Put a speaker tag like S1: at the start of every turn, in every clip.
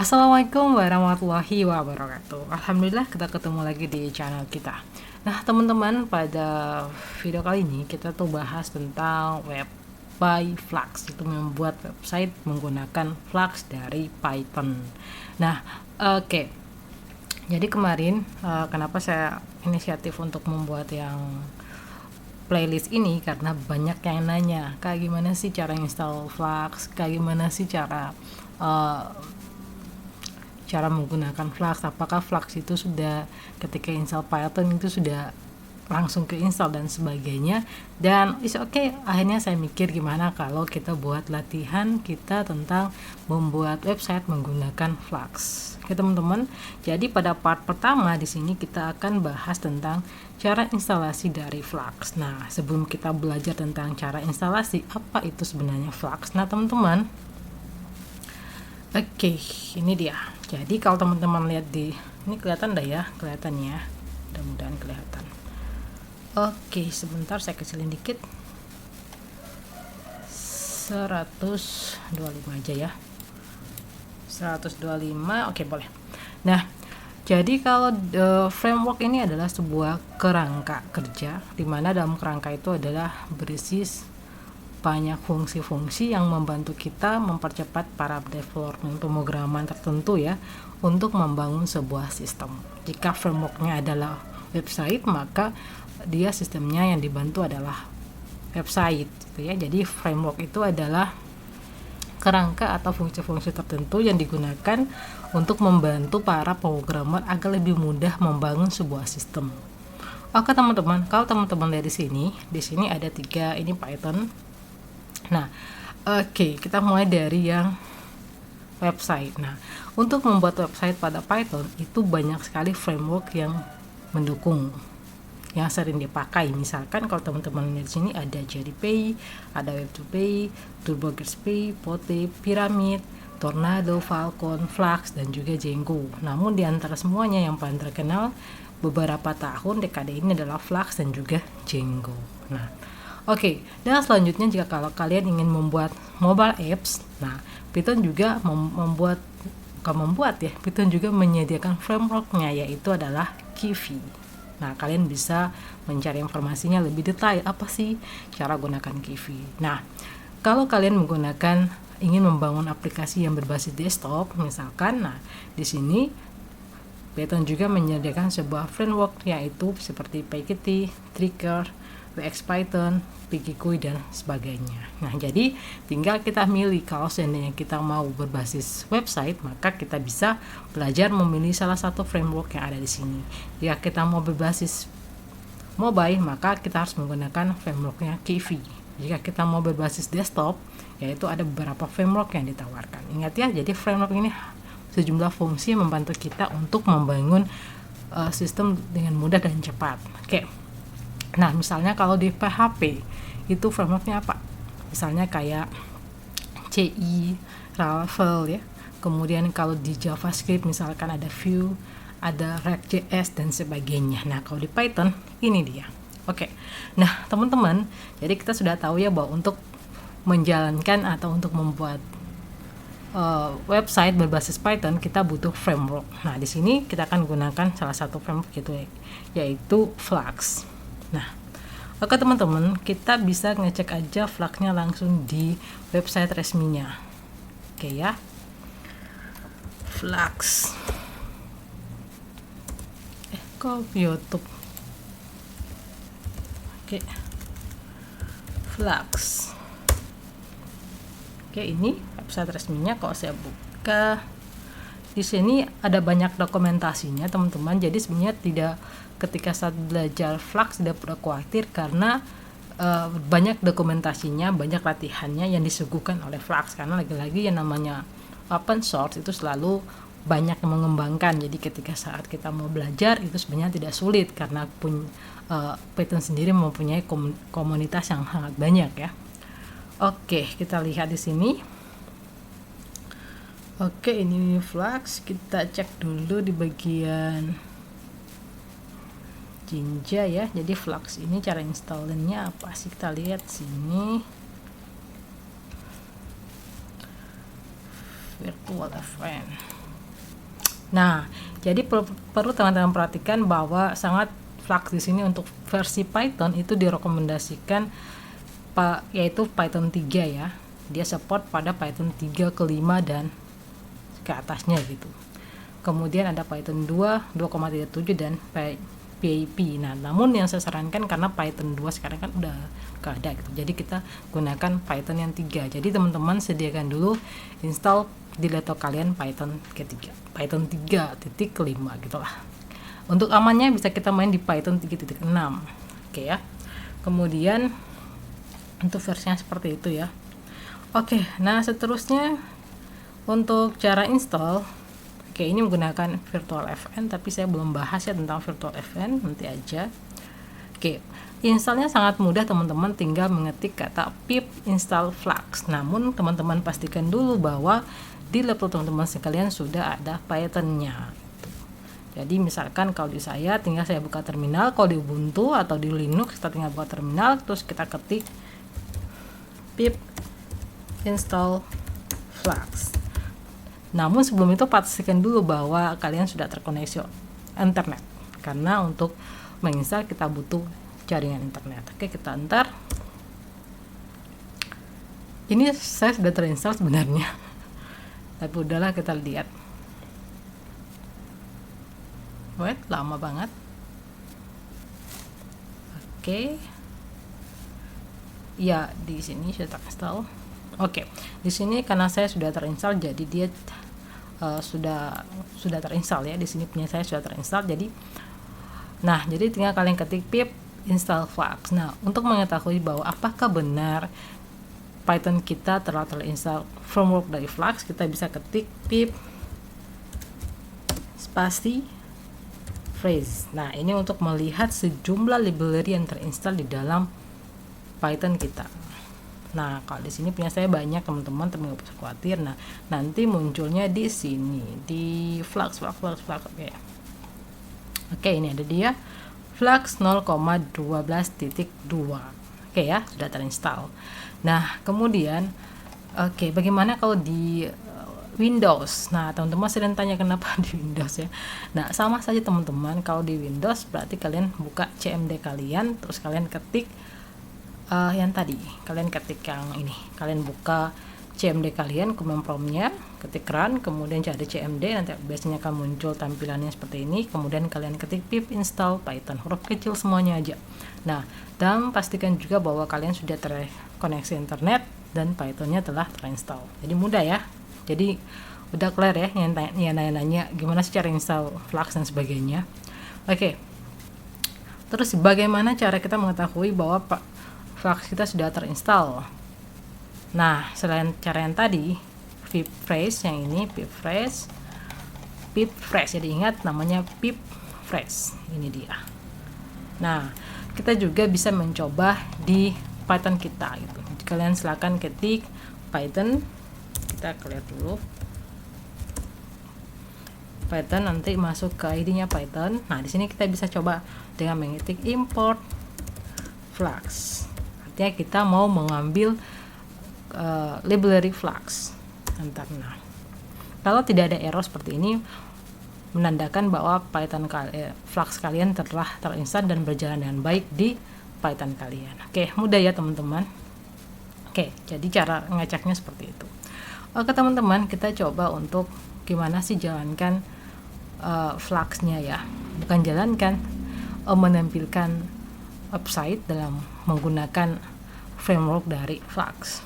S1: Assalamualaikum warahmatullahi wabarakatuh. Alhamdulillah kita ketemu lagi di channel kita. Nah teman-teman, pada video kali ini kita tuh bahas tentang web by Flux, itu membuat website menggunakan Flux dari Python. Nah oke. Jadi kemarin kenapa saya inisiatif untuk membuat yang playlist ini, karena banyak yang nanya kayak gimana sih cara install Flux, kayak gimana sih cara menggunakan Flux, apakah Flux itu sudah ketika install Python itu sudah langsung ke install dan sebagainya. Dan akhirnya saya mikir gimana kalau kita buat latihan kita tentang membuat website menggunakan Flux. Oke teman-teman, jadi pada part pertama di sini kita akan bahas tentang cara instalasi dari Flux. Nah sebelum kita belajar tentang cara instalasi, apa itu sebenarnya Flux? Nah teman-teman, oke, ini dia. Jadi kalau teman-teman lihat ini kelihatan dah ya, kelihatannya, mudah-mudahan kelihatan. Oke, sebentar saya kecilin dikit, 125 aja ya, 125, oke boleh. Nah jadi kalau framework ini adalah sebuah kerangka kerja, dimana dalam kerangka itu adalah berisi banyak fungsi-fungsi yang membantu kita mempercepat para development pemrograman tertentu ya, untuk membangun sebuah sistem. Jika frameworknya adalah website, maka dia sistemnya yang dibantu adalah website gitu ya. Jadi framework itu adalah kerangka atau fungsi-fungsi tertentu yang digunakan untuk membantu para pemrogramer agar lebih mudah membangun sebuah sistem. Oke teman-teman, kalau teman-teman lihat di sini ada 3, ini Python. Nah, kita mulai dari yang website. Nah, untuk membuat website pada Python itu banyak sekali framework yang mendukung, yang sering dipakai. Misalkan kalau teman-teman lihat di sini ada JDP, ada Web2Py, TurboGrasp, Pote, Pyramid, Tornado, Falcon, Flux, dan juga Django. Namun di antara semuanya yang paling terkenal beberapa tahun dekade ini adalah Flux dan juga Django. Nah, dan selanjutnya jika kalau kalian ingin membuat mobile apps, nah Python juga Python juga menyediakan frameworknya, yaitu adalah Kivy. Nah kalian bisa mencari informasinya lebih detail, apa sih cara gunakan Kivy. Nah kalau kalian ingin membangun aplikasi yang berbasis desktop misalkan, nah di sini Python juga menyediakan sebuah framework, yaitu seperti Pykity, Trigger, WXPython, PyGui, dan sebagainya. Nah jadi tinggal kita milih. Kalau seandainya kita mau berbasis website, maka kita bisa belajar memilih salah satu framework yang ada di sini. Jika kita mau berbasis mobile, maka kita harus menggunakan frameworknya Kivy. Jika kita mau berbasis desktop, yaitu ada beberapa framework yang ditawarkan. Ingat ya, jadi framework ini sejumlah fungsi yang membantu kita untuk membangun sistem dengan mudah dan cepat. Nah misalnya kalau di PHP itu frameworknya apa? Misalnya kayak CI, Laravel ya. Kemudian kalau di JavaScript misalkan ada Vue, ada React.js dan sebagainya. Nah kalau di Python ini dia. Nah teman-teman, jadi kita sudah tahu ya bahwa untuk menjalankan atau untuk membuat website berbasis Python kita butuh framework. Nah di sini kita akan gunakan salah satu framework yaitu Flux. Nah, teman-teman, kita bisa ngecek aja Flux-nya langsung di website resminya. Ya. Flux. Kok YouTube. Flux. Ini website resminya. Kalau saya buka, di sini ada banyak dokumentasinya, teman-teman. Jadi sebenarnya ketika saat belajar Flux tidak perlu khawatir, karena banyak dokumentasinya, banyak latihannya yang disuguhkan oleh Flux. Karena lagi-lagi yang namanya open source itu selalu banyak yang mengembangkan. Jadi ketika saat kita mau belajar itu sebenarnya tidak sulit, karena Python sendiri mempunyai komunitas yang sangat banyak ya. Kita lihat di sini. Ini Flux. Kita cek dulu di bagian Jinja ya. Jadi Flux ini cara installinnya apa sih, kita lihat sini. Virtual FN. Nah, jadi perlu teman-teman perhatikan bahwa sangat Flux di sini untuk versi Python itu direkomendasikan yaitu Python 3 ya. Dia support pada Python 3 ke 5 dan ke atasnya gitu. Kemudian ada Python 2, 2,37 dan PHP. Nah, namun yang saya sarankan karena Python 2 sekarang kan udah gak ada gitu. Jadi kita gunakan Python yang 3. Jadi teman-teman sediakan dulu install di laptop kalian Python ketiga, Python 3.5 gitulah. Untuk amannya bisa kita main di Python 3.6. Oke ya. Kemudian untuk versinya seperti itu ya. Oke, nah seterusnya untuk cara install. Oke, ini menggunakan virtualFN, tapi saya belum bahas ya tentang virtualFN, nanti aja. Oke, installnya sangat mudah teman-teman, tinggal mengetik kata pip install Flux. Namun teman-teman pastikan dulu bahwa di laptop teman-teman sekalian sudah ada Python-nya. Jadi misalkan kalau di saya tinggal saya buka terminal, kalau di Ubuntu atau di Linux kita tinggal buka terminal, terus kita ketik pip install Flux. Namun sebelum itu pastikan dulu bahwa kalian sudah terkoneksi internet, karena untuk menginstal kita butuh jaringan internet. Oke, kita enter. Ini saya sudah terinstall sebenarnya, tapi udahlah kita lihat. Wait, lama banget. Oke. Ya, di sini sudah terinstall. Oke, di sini karena saya sudah terinstall, jadi dia sudah terinstall ya. Di sini punya saya sudah terinstall. Jadi tinggal kalian ketik pip install Flux. Nah, untuk mengetahui bahwa apakah benar Python kita telah terinstall framework dari Flux, kita bisa ketik pip spasi phrase. Nah, ini untuk melihat sejumlah library yang terinstall di dalam Python kita. Nah, kalau di sini punya saya banyak teman-teman, tapi nggak usah khawatir. Nah, nanti munculnya di sini di Flux. Oke, ini ada dia Flux 0,12.2. Oke ya, sudah terinstall. Nah, kemudian bagaimana kalau di Windows? Nah, teman-teman sering tanya kenapa di Windows ya. Nah, sama saja teman-teman, kalau di Windows berarti kalian buka CMD kalian, terus kalian ketik yang tadi, kalian ketik yang ini, kalian buka CMD kalian, command prompt-nya, ketik run, kemudian cari CMD, nanti biasanya akan muncul tampilannya seperti ini, kemudian kalian ketik pip install Python, huruf kecil semuanya aja. Nah, dan pastikan juga bahwa kalian sudah terkoneksi internet dan Python-nya telah terinstall. Jadi mudah ya. Jadi udah clear ya yang nanya-nanya gimana sih cara install Flux dan sebagainya. Oke. Terus bagaimana cara kita mengetahui bahwa Flux kita sudah terinstall? Nah, selain cara yang tadi, pip phrase yang ini, pip phrase. Jadi ingat namanya pip phrase. Ini dia. Nah, kita juga bisa mencoba di Python kita gitu. Kalian silakan ketik Python, kita clear dulu Python, nanti masuk ke ID-nya Python. Nah, di sini kita bisa coba dengan mengetik import Flux. Artinya kita mau mengambil library Flux. Nah, kalau tidak ada error seperti ini, menandakan bahwa Python Flux kalian telah terinstall dan berjalan dengan baik di Python kalian. Oke, mudah ya teman-teman. Oke, jadi cara ngeceknya seperti itu. Oke teman-teman, kita coba untuk gimana sih jalankan Flux-nya ya. Bukan jalankan, menampilkan website dalam menggunakan framework dari Flux.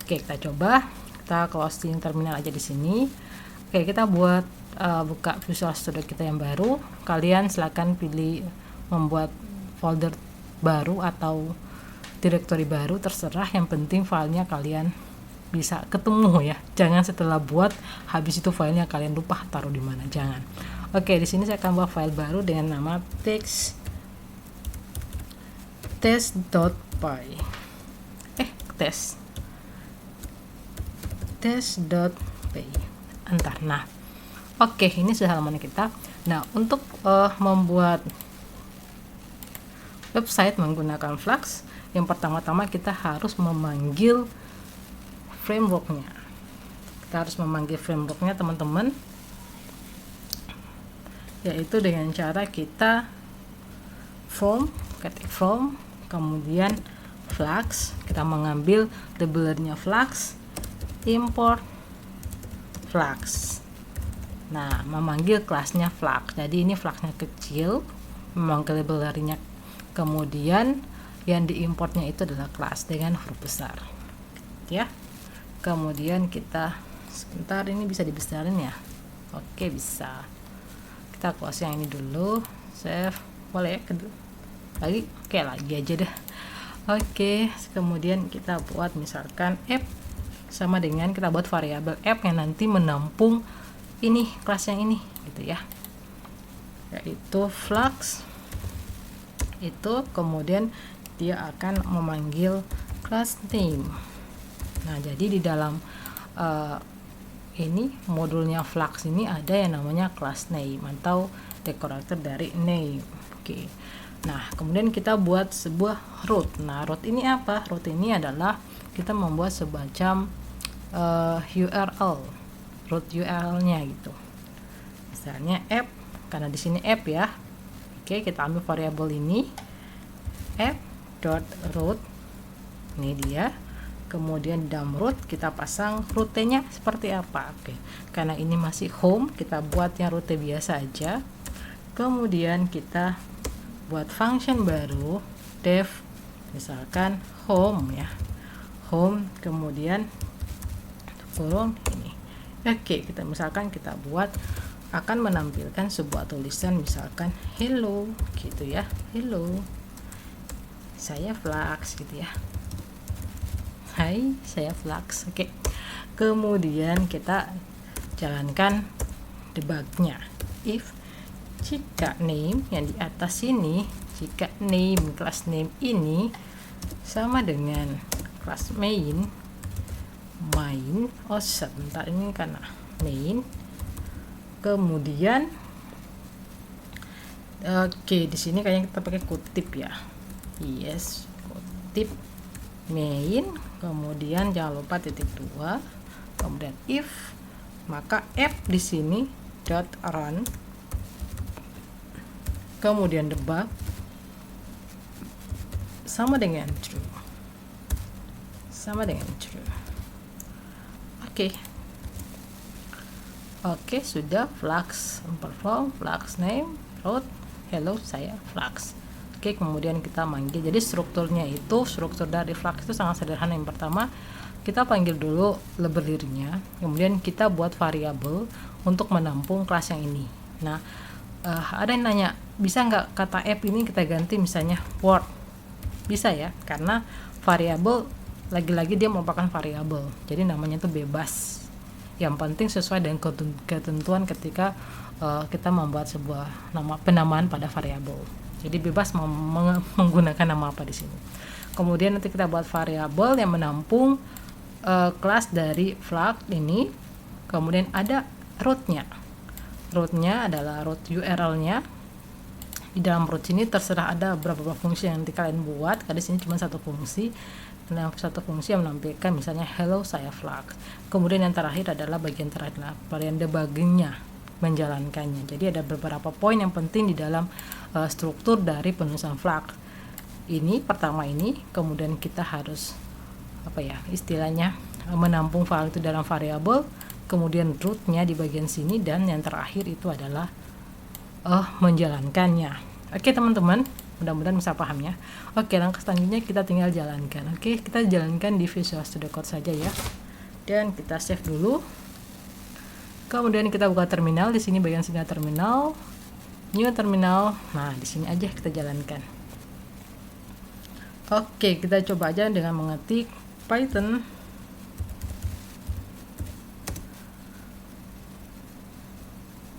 S1: Oke, kita coba. Kita closing terminal aja di sini. Oke, kita buat buka Visual Studio kita yang baru. Kalian silakan pilih membuat folder baru atau directory baru, terserah. Yang penting filenya kalian bisa ketemu ya. Jangan setelah buat habis itu filenya kalian lupa taruh di mana, jangan. Oke, di sini saya akan buat file baru dengan nama test.py. test.py. Entar. Nah, oke, ini sudah halaman kita. Nah, untuk membuat website menggunakan Flux, yang pertama-tama kita harus memanggil frameworknya. Kita harus memanggil frameworknya teman-teman. yaitu dengan cara kita ketik from, kemudian Flux, kita mengambil labelernya Flux, import Flux. Nah, memanggil kelasnya Flux. Jadi ini Fluxnya kecil, memanggil labelernya. Kemudian yang diimportnya itu adalah kelas dengan huruf besar, ya. Kemudian kita sebentar, ini bisa dibesarin ya. Oke, bisa. Kita close yang ini dulu, save, boleh ya, lagi, oke, lagi aja deh. Oke, kemudian kita buat misalkan app, sama dengan kita buat variabel app yang nanti menampung ini, kelas yang ini gitu ya, yaitu Flux itu. Kemudian dia akan memanggil class name. Nah, jadi di dalam ini modulnya Flux ini ada yang namanya class name atau dekorator dari name. Oke. Nah, kemudian kita buat sebuah root. Nah, root ini apa? Root ini adalah kita membuat semacam URL, root URL-nya gitu. Misalnya app, karena di sini app ya. Oke, kita ambil variabel ini app.root. Ini dia. Kemudian di dalam root kita pasang rutenya seperti apa. Oke. Karena ini masih home, kita buat yang rute biasa aja. Kemudian kita buat function baru def, misalkan home ya. Home, kemudian kurung ini. Oke, kita misalkan kita buat akan menampilkan sebuah tulisan misalkan hello gitu ya. Hello, saya Flux gitu ya. Hai, saya Flux. Oke. Kemudian kita jalankan debugnya. If jika name yang di atas ini, jika name class name ini sama dengan class main, oh sebentar, ini karena main. Kemudian oke, di sini kayaknya kita pakai kutip ya. Yes, kutip main, kemudian jangan lupa titik 2, kemudian if, maka app di sini dot run, kemudian debug sama dengan true, oke, sudah. Flux perform, Flux name root hello, saya Flux. Oke, kemudian kita manggil. Jadi struktur dari Flux itu sangat sederhana. Yang pertama, kita panggil dulu labelernya, kemudian kita buat variabel untuk menampung kelas yang ini. Nah, ada yang nanya, bisa nggak kata app ini kita ganti misalnya word? Bisa ya, karena variabel lagi-lagi dia merupakan variabel, jadi namanya itu bebas. Yang penting sesuai dengan ketentuan ketika kita membuat sebuah penamaan pada variabel. Jadi bebas menggunakan nama apa di sini. Kemudian nanti kita buat variabel yang menampung kelas dari Flux ini. Kemudian ada rootnya. Rootnya adalah root URL-nya. Di dalam root ini terserah ada beberapa fungsi yang nanti kalian buat. Karena di sini cuma satu fungsi. Nah, satu fungsi yang menampilkan misalnya hello, saya Flux. Kemudian yang terakhir adalah bagian debuggingnya, menjalankannya. Jadi ada beberapa poin yang penting di dalam struktur dari penulisan Flux ini. Pertama ini, kemudian kita harus istilahnya menampung file itu dalam variabel, kemudian rootnya di bagian sini, dan yang terakhir itu adalah menjalankannya. Oke teman-teman, mudah-mudahan bisa paham ya. Oke, langkah selanjutnya kita tinggal jalankan. Oke, kita jalankan di Visual Studio Code saja ya, dan kita save dulu. Kemudian kita buka terminal. Di sini bagian sini terminal, new terminal. Nah, di sini aja kita jalankan. Oke, kita coba aja dengan mengetik Python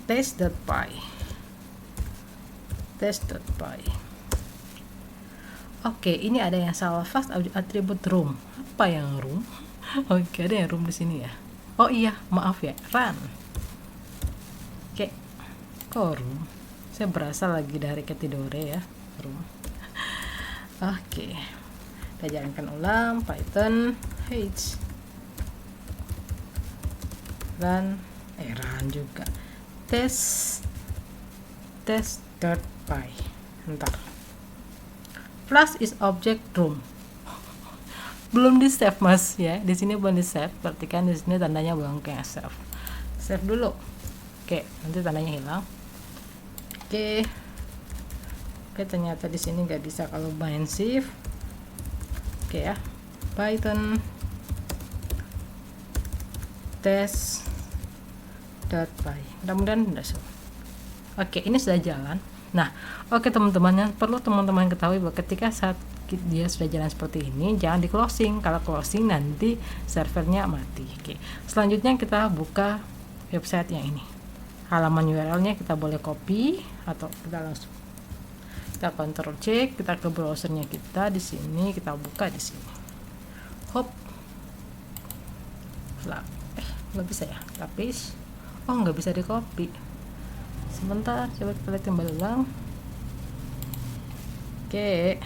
S1: test.py. Oke, ini ada yang salah, fast atribut room. Apa yang room? Oke, ada yang room di sini ya. Oh iya, maaf ya, run. Oke, kok room? Saya berasa lagi dari ketidore ya, room. Oke, kita jalankan ulang. Python h run juga test test.py. Ntar. Flux is object room. Belum di save mas ya. Di sini belum di save. Berarti kan di sini tandanya belum kayak save. Save dulu. Oke, nanti tandanya hilang. Oke, ternyata di sini nggak bisa kalau main shift. Oke ya, Python test.py. Mudah-mudahan sudah selesai. Oke, ini sudah jalan. Nah, oke teman-teman, yang perlu teman-teman ketahui bahwa ketika saat dia sudah jalan seperti ini, jangan di closing. Kalau closing nanti servernya mati. Oke, selanjutnya kita buka website yang ini. Halaman URL-nya kita boleh copy atau kita langsung kita Ctrl C, kita ke browsernya kita di sini, kita buka di sini. Hop. Nggak bisa ya, tapi nggak bisa di copy. Sebentar, coba kita lihat kembali ulang. Oke,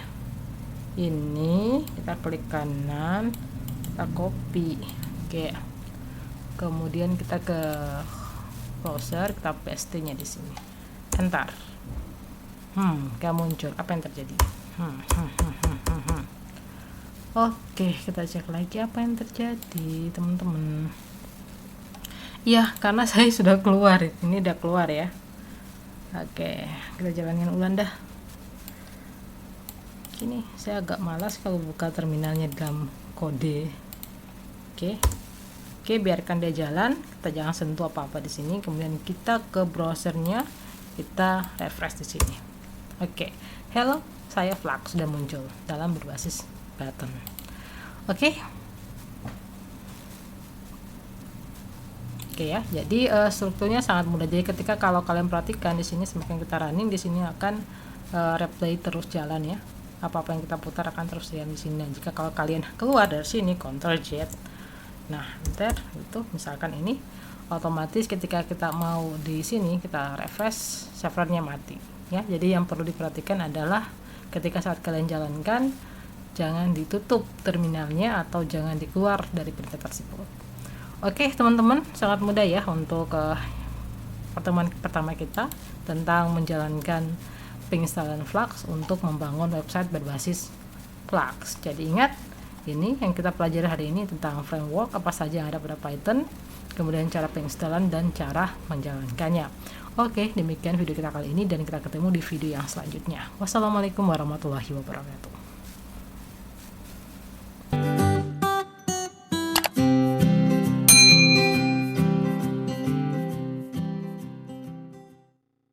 S1: ini kita klik kanan, kita copy. Oke, kemudian kita ke browser, kita paste nya di sini, enter. Gak muncul. Apa yang terjadi? Oke, kita cek lagi apa yang terjadi teman-teman. Ya, karena saya sudah keluar, ini udah keluar ya. Oke, kita jalankan ulang dah. Gini, saya agak malas kalau buka terminalnya dalam kode. Oke, biarkan dia jalan. Kita jangan sentuh apa-apa di sini. Kemudian kita ke browsernya, kita refresh di sini. Oke, hello, saya Flux sudah muncul dalam berbasis Python. Oke ya. Jadi strukturnya sangat mudah. Jadi ketika kalau kalian perhatikan di sini, semakin kita running di sini akan replay terus jalan ya. Apa-apa yang kita putar akan terus jalan di sini. Dan jika kalau kalian keluar dari sini, Ctrl Z. Nah, enter itu misalkan ini otomatis ketika kita mau di sini kita refresh, servernya mati ya. Jadi yang perlu diperhatikan adalah ketika saat kalian jalankan, jangan ditutup terminalnya atau jangan dikeluar dari perintah tersebut. Oke teman-teman, sangat mudah ya untuk pertemuan pertama kita tentang menjalankan penginstalan Flux untuk membangun website berbasis Flux. Jadi ingat, ini yang kita pelajari hari ini tentang framework apa saja yang ada pada Python, kemudian cara penginstalan dan cara menjalankannya. Oke, demikian video kita kali ini dan kita ketemu di video yang selanjutnya. Wassalamualaikum warahmatullahi wabarakatuh.